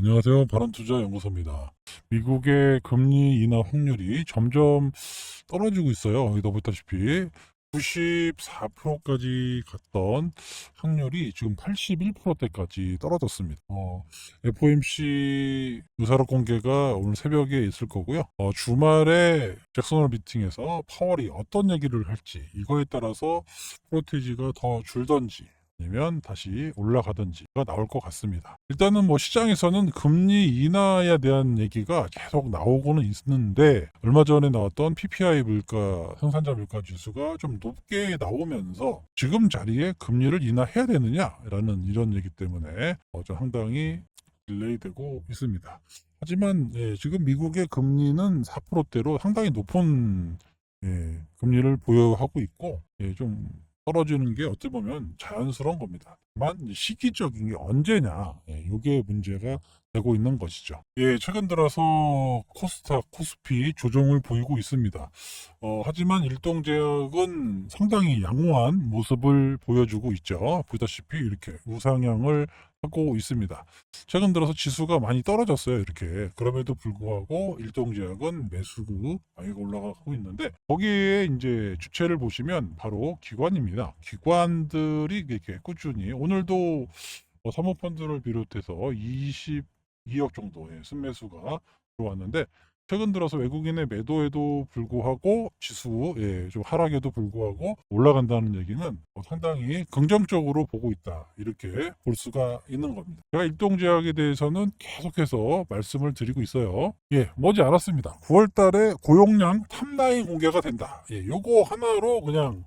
안녕하세요. 바른투자연구소입니다. 미국의 금리 인하 확률이 점점 떨어지고 있어요. 여기도 보다시피 94%까지 갔던 확률이 지금 81%대까지 떨어졌습니다. FOMC 의사록 공개가 오늘 새벽에 있을 거고요. 주말에 잭슨홀 미팅에서 파월이 어떤 얘기를 할지 이거에 따라서 프로테이지가 더 줄던지 아니면 다시 올라가든지가 나올 것 같습니다. 일단은 뭐 시장에서는 금리 인하에 대한 얘기가 계속 나오고는 있는데 얼마 전에 나왔던 PPI 물가 생산자 물가 지수가 좀 높게 나오면서 지금 자리에 금리를 인하해야 되느냐라는 이런 얘기 때문에 좀 상당히 딜레이되고 있습니다. 하지만 지금 미국의 금리는 4%대로 상당히 높은 금리를 보유하고 있고 좀 떨어지는 게 어떻게 보면 자연스러운 겁니다. 다만 시기적인 게 언제냐, 이게 문제가 되고 있는 것이죠. 최근 들어서 코스닥, 코스피 조정을 보이고 있습니다. 하지만 일동제약은 상당히 양호한 모습을 보여주고 있죠. 보다시피 이렇게 우상향을 하고 있습니다. 최근 들어서 지수가 많이 떨어졌어요. 이렇게. 그럼에도 불구하고 일동제약은 매수가 많이 올라가고 있는데 거기에 이제 주체를 보시면 바로 기관입니다. 기관들이 이렇게 꾸준히 오늘도 사모펀드를 비롯해서 22억 정도의 순매수가 들어왔는데 최근 들어서 외국인의 매도에도 불구하고 지수 좀 하락에도 불구하고 올라간다는 얘기는 상당히 긍정적으로 보고 있다 이렇게 볼 수가 있는 겁니다. 제가 일동제약에 대해서는 계속해서 말씀을 드리고 있어요. 머지 않았습니다. 9월 달에 고용량 탑라인 공개가 된다. 요거 하나로 그냥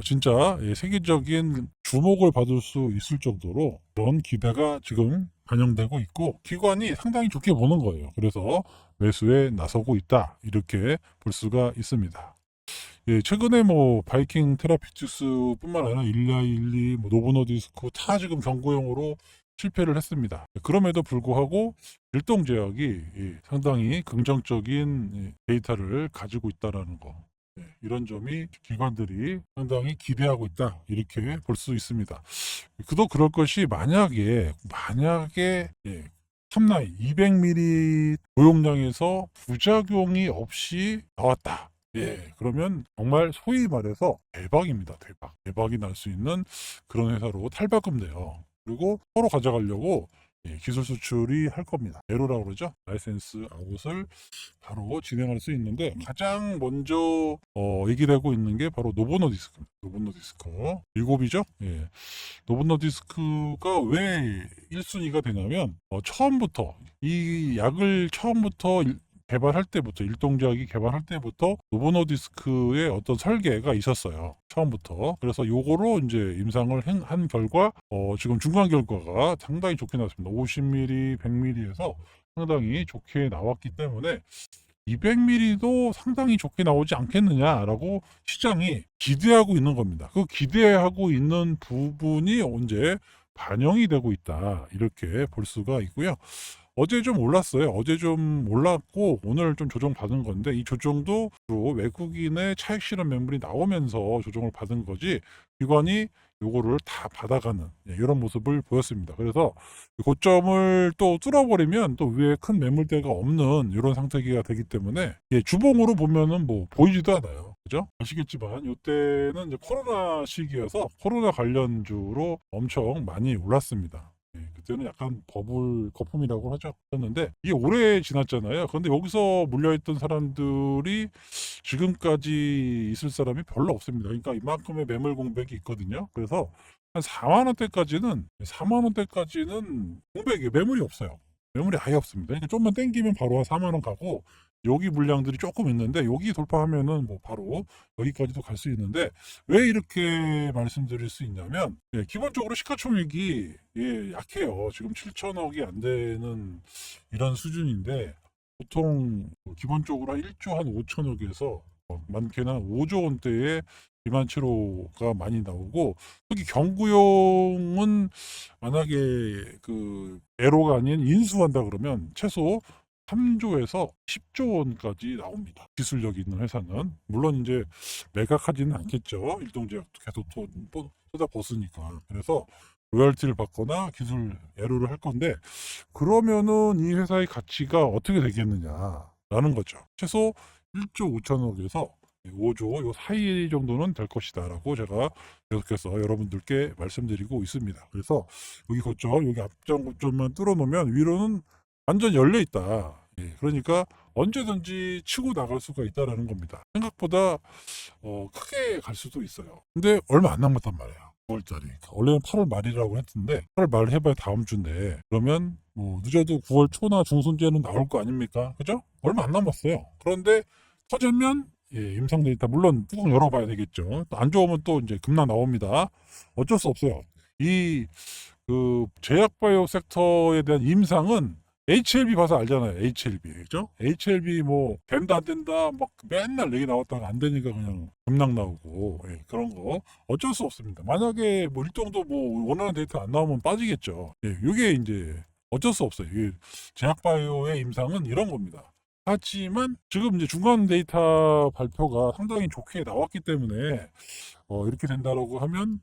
진짜 세계적인 주목을 받을 수 있을 정도로 그런 기대가 지금 반영되고 있고 기관이 상당히 좋게 보는 거예요. 그래서 매수에 나서고 있다 이렇게 볼 수가 있습니다. 최근에 뭐 바이킹 테라피투스뿐만 아니라 일리아일리, 노보노디스크 다 지금 경고용으로 실패를 했습니다. 그럼에도 불구하고 일동제약이 상당히 긍정적인 데이터를 가지고 있다라는 거. 이런 점이 기관들이 상당히 기대하고 있다 이렇게 볼 수 있습니다. 그도 그럴 것이 만약에 탑라인 200ml 고용량에서 부작용이 없이 나왔다. 그러면 정말 소위 말해서 대박입니다. 대박이 날 수 있는 그런 회사로 탈바꿈돼요. 그리고 서로 가져가려고 기술 수출이 할 겁니다. 에로라고 그러죠. 라이센스 아웃을 바로 진행할 수 있는데 가장 먼저 얘기를 하고 있는 게 바로 노보노디스크입니다. 노보노디스크 7이죠. 노보노디스크가 왜 1순위가 되냐면 처음부터 이 약을 처음부터 개발할 때부터 일동제약이 개발할 때부터 노보노디스크의 어떤 설계가 있었어요. 처음부터. 그래서 요거로 이제 임상을 한 결과 지금 중간 결과가 상당히 좋게 나왔습니다. 50ml, 100ml에서 상당히 좋게 나왔기 때문에 200ml도 상당히 좋게 나오지 않겠느냐라고 시장이 기대하고 있는 겁니다. 그 기대하고 있는 부분이 언제 반영이 되고 있다 이렇게 볼 수가 있고요. 어제 좀 올랐어요. 어제 좀 올랐고 오늘 좀 조정 받은 건데 이 조정도 주로 외국인의 차익 실현 매물이 나오면서 조정을 받은 거지 기관이 요거를 다 받아가는 이런 모습을 보였습니다. 그래서 고점을 또 뚫어버리면 또 위에 큰 매물대가 없는 이런 상태가 되기 때문에 주봉으로 보면은 뭐 보이지도 않아요. 그죠? 아시겠지만 이때는 이제 코로나 시기여서 코로나 관련주로 엄청 많이 올랐습니다. 그때는 약간 버블 거품이라고 하셨는데 이게 오래 지났잖아요. 그런데 여기서 물려있던 사람들이 지금까지 있을 사람이 별로 없습니다. 그러니까 이만큼의 매물 공백이 있거든요. 그래서 한 4만 원대까지는 공백이 매물이 없어요. 매물이 아예 없습니다. 그러니까 좀만 땡기면 바로 한 4만 원 가고 여기 물량들이 조금 있는데 여기 돌파하면은 뭐 바로 여기까지도 갈 수 있는데 왜 이렇게 말씀드릴 수 있냐면 기본적으로 시가총액이 약해요. 지금 7천억이 안 되는 이런 수준인데 보통 기본적으로 한 1조 한 5천억에서 많게는 5조 원대의 비만 치료가 많이 나오고 특히 경구용은 만약에 그 애로가 아닌 인수한다 그러면 최소 3조에서 10조 원까지 나옵니다. 기술력이 있는 회사는. 물론 이제 매각하지는 않겠죠. 일동제약도 계속 쏟아 벗으니까. 그래서 로열티를 받거나 기술 애로를 할 건데, 그러면은 이 회사의 가치가 어떻게 되겠느냐라는 거죠. 최소 1조 5천억에서 5조 요 사이 정도는 될 것이다라고 제가 계속해서 여러분들께 말씀드리고 있습니다. 그래서 여기 거점, 여기 앞전 거점만 뚫어놓으면 위로는 완전 열려 있다. 예, 그러니까 언제든지 치고 나갈 수가 있다라는 겁니다. 생각보다 크게 갈 수도 있어요. 근데 얼마 안 남았단 말이에요. 9월달이. 원래는 8월 말이라고 했는데 8월 말 해봐야 다음 주인데, 그러면 뭐 늦어도 9월 초나 중순째는 나올 거 아닙니까? 그죠? 얼마 안 남았어요. 그런데 터지면 임상 데이터 물론 뚜껑 열어봐야 되겠죠. 또 안 좋으면 또 이제 급락 나옵니다. 어쩔 수 없어요. 이 그 제약바이오 섹터에 대한 임상은 HLB 봐서 알잖아요. HLB. 그죠? HLB 뭐 된다 안 된다 막 맨날 얘기 나왔다가 안 되니까 그냥 급락 나오고, 그런 거 어쩔 수 없습니다. 만약에 뭐 일정도 뭐 원하는 데이터 안 나오면 빠지겠죠. 이게 이제 어쩔 수 없어요. 이 제약바이오의 임상은 이런 겁니다. 하지만 지금 이제 중간 데이터 발표가 상당히 좋게 나왔기 때문에 이렇게 된다라고 하면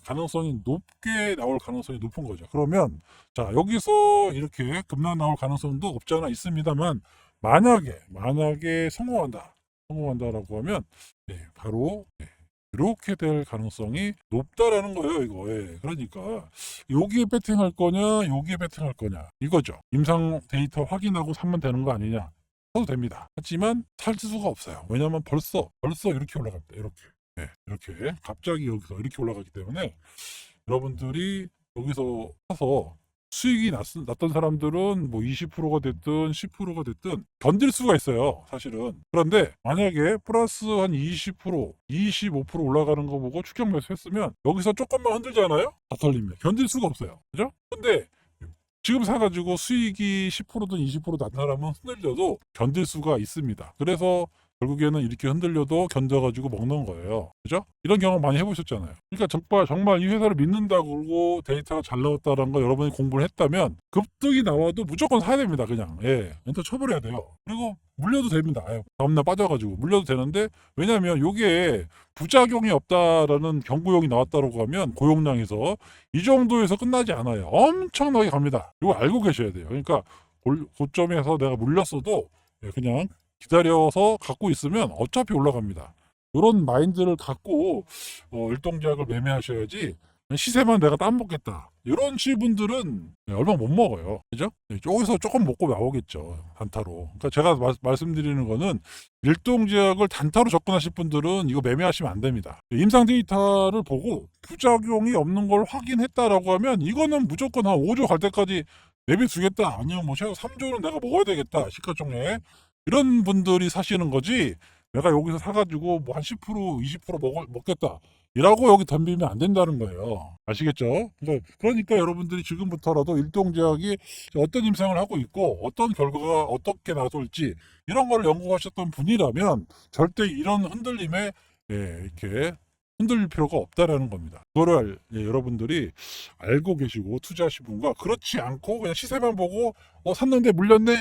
가능성이 높게 나올 가능성이 높은 거죠. 그러면 자, 여기서 이렇게 급락 나올 가능성도 없지 않아 있습니다만, 만약에 성공한다라고 하면 바로 이렇게 될 가능성이 높다라는 거예요, 이거. 그러니까 여기에 배팅할 거냐, 여기에 배팅할 거냐 이거죠. 임상 데이터 확인하고 사면 되는 거 아니냐. 사도 됩니다. 하지만 살 수가 없어요. 왜냐하면 벌써 이렇게 올라갑니다. 이렇게 갑자기 여기서 이렇게 올라가기 때문에 여러분들이 여기서 사서 수익이 났던 사람들은 뭐 20%가 됐든 10%가 됐든 견딜 수가 있어요, 사실은. 그런데 만약에 플러스 한 20%, 25% 올라가는 거 보고 추격 매수했으면 여기서 조금만 흔들잖아요? 다 털리면 견딜 수가 없어요. 그죠? 근데 지금 사가지고 수익이 10%든 20%든 난 사람은 흔들려도 견딜 수가 있습니다. 그래서 결국에는 이렇게 흔들려도 견뎌가지고 먹는 거예요. 그죠? 이런 경험 많이 해보셨잖아요. 그러니까 정말 이 회사를 믿는다고 그러고 데이터가 잘 나왔다는 거 여러분이 공부를 했다면 급등이 나와도 무조건 사야 됩니다. 그냥. 엔터 쳐버려야 돼요. 그리고 물려도 됩니다. 다음날 빠져가지고 물려도 되는데, 왜냐하면 이게 부작용이 없다라는 경고용이 나왔다고 하면 고용량에서 이 정도에서 끝나지 않아요. 엄청나게 갑니다. 이거 알고 계셔야 돼요. 그러니까 고점에서 내가 물렸어도 그냥 기다려서 갖고 있으면 어차피 올라갑니다. 이런 마인드를 갖고 일동제약을 매매하셔야지, 시세만 내가 따먹겠다 이런 분들은 얼마 못 먹어요. 그죠? 여기서 조금 먹고 나오겠죠, 단타로. 그러니까 제가 말씀드리는 거는, 일동제약을 단타로 접근하실 분들은 이거 매매하시면 안 됩니다. 임상 데이터를 보고 부작용이 없는 걸 확인했다라고 하면 이거는 무조건 한 5조 갈 때까지 매매 주겠다, 아니면 뭐 최소 3조는 내가 먹어야 되겠다, 시가총액. 이런 분들이 사시는 거지, 내가 여기서 사가지고 뭐 한 10%, 20% 먹겠다 이라고 여기 덤비면 안 된다는 거예요. 아시겠죠? 그러니까 여러분들이 지금부터라도 일동제약이 어떤 임상을 하고 있고 어떤 결과가 어떻게 나올지 이런 거를 연구하셨던 분이라면 절대 이런 흔들림에 이렇게 흔들릴 필요가 없다라는 겁니다. 그거를 여러분들이 알고 계시고 투자하신 분과, 그렇지 않고 그냥 시세만 보고 샀는데 물렸네,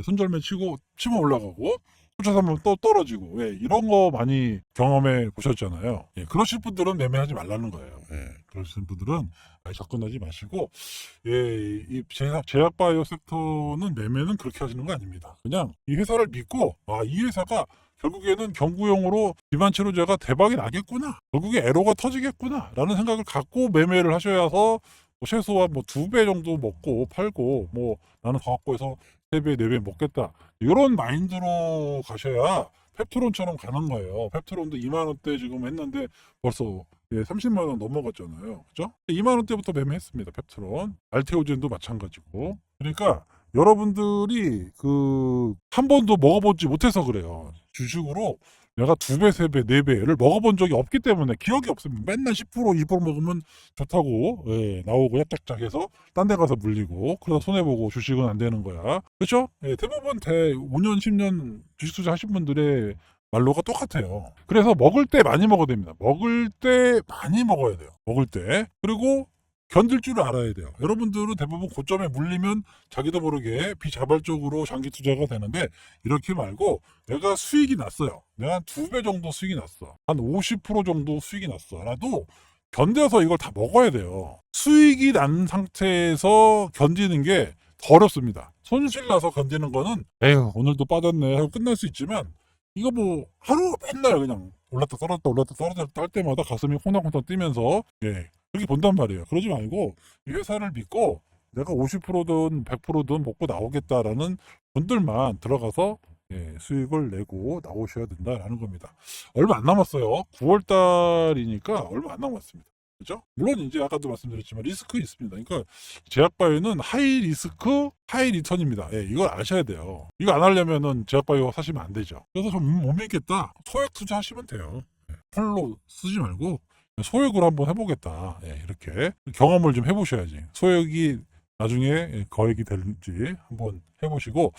손절매 치면 올라가고 쫓아서면 또 떨어지고, 이런 거 많이 경험해 보셨잖아요. 그러실 분들은 매매하지 말라는 거예요. 그러신 분들은 접근하지 마시고, 이 제약바이오 섹터는 매매는 그렇게 하시는 거 아닙니다. 그냥 이 회사를 믿고, 이 회사가 결국에는 경구용으로 기반 치료제가 대박이 나겠구나, 결국에 에러가 터지겠구나 라는 생각을 갖고 매매를 하셔야서 최소한 뭐 2배 정도 먹고 팔고, 뭐 나는 더 갖고 해서 3배 4배 먹겠다 이런 마인드로 가셔야 펩트론처럼 가는 거예요. 펩트론도 2만원대 지금 했는데 벌써 30만원 넘어갔잖아요. 그죠? 2만원대부터 매매했습니다. 펩트론. 알테오젠도 마찬가지고. 그러니까 여러분들이 한 번도 먹어보지 못해서 그래요. 주식으로 내가 2배, 3배, 4배를 먹어본 적이 없기 때문에 기억이 없습니다. 맨날 10%, 20% 먹으면 좋다고 나오고 약짝짝해서 딴 데 가서 물리고, 그러다 손해보고 주식은 안 되는 거야. 그렇죠? 대부분 5년, 10년 주식 투자 하신 분들의 말로가 똑같아요. 그래서 먹을 때 많이 먹어야 됩니다. 먹을 때 많이 먹어야 돼요. 먹을 때. 그리고 견딜 줄 알아야 돼요. 여러분들은 대부분 고점에 물리면 자기도 모르게 비자발적으로 장기 투자가 되는데, 이렇게 말고 내가 수익이 났어요. 내가 한 2배 정도 수익이 났어. 한 50% 정도 수익이 났어. 라도 견뎌서 이걸 다 먹어야 돼요. 수익이 난 상태에서 견디는 게 더 어렵습니다. 손실 나서 견디는 거는 에휴 오늘도 빠졌네 하고 끝날 수 있지만 이거 뭐 하루 맨날 그냥 올랐다 떨어졌다 올랐다 떨어졌다 할 때마다 가슴이 콩닥콩닥 뛰면서 그렇게 본단 말이에요. 그러지 말고 이 회사를 믿고 내가 50%든 100%든 먹고 나오겠다라는 분들만 들어가서 수익을 내고 나오셔야 된다라는 겁니다. 얼마 안 남았어요. 9월 달이니까 얼마 안 남았습니다. 그죠? 물론 이제 아까도 말씀드렸지만 리스크 있습니다. 그러니까 제약바이오는 하이 리스크, 하이 리턴입니다. 이걸 아셔야 돼요. 이거 안 하려면은 제약바이오 사시면 안 되죠. 그래서 좀 못 믿겠다. 소액 투자하시면 돼요. 풀로 쓰지 말고 소액으로 한번 해보겠다. 이렇게 경험을 좀 해보셔야지. 소액이 나중에 거액이 될지 한번 해보시고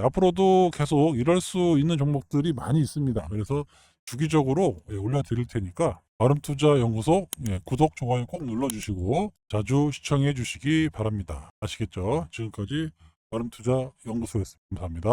앞으로도 계속 이럴 수 있는 종목들이 많이 있습니다. 그래서 주기적으로 올려드릴 테니까 바름투자연구소 구독, 좋아요 꼭 눌러주시고 자주 시청해 주시기 바랍니다. 아시겠죠? 지금까지 바름투자연구소였습니다. 감사합니다.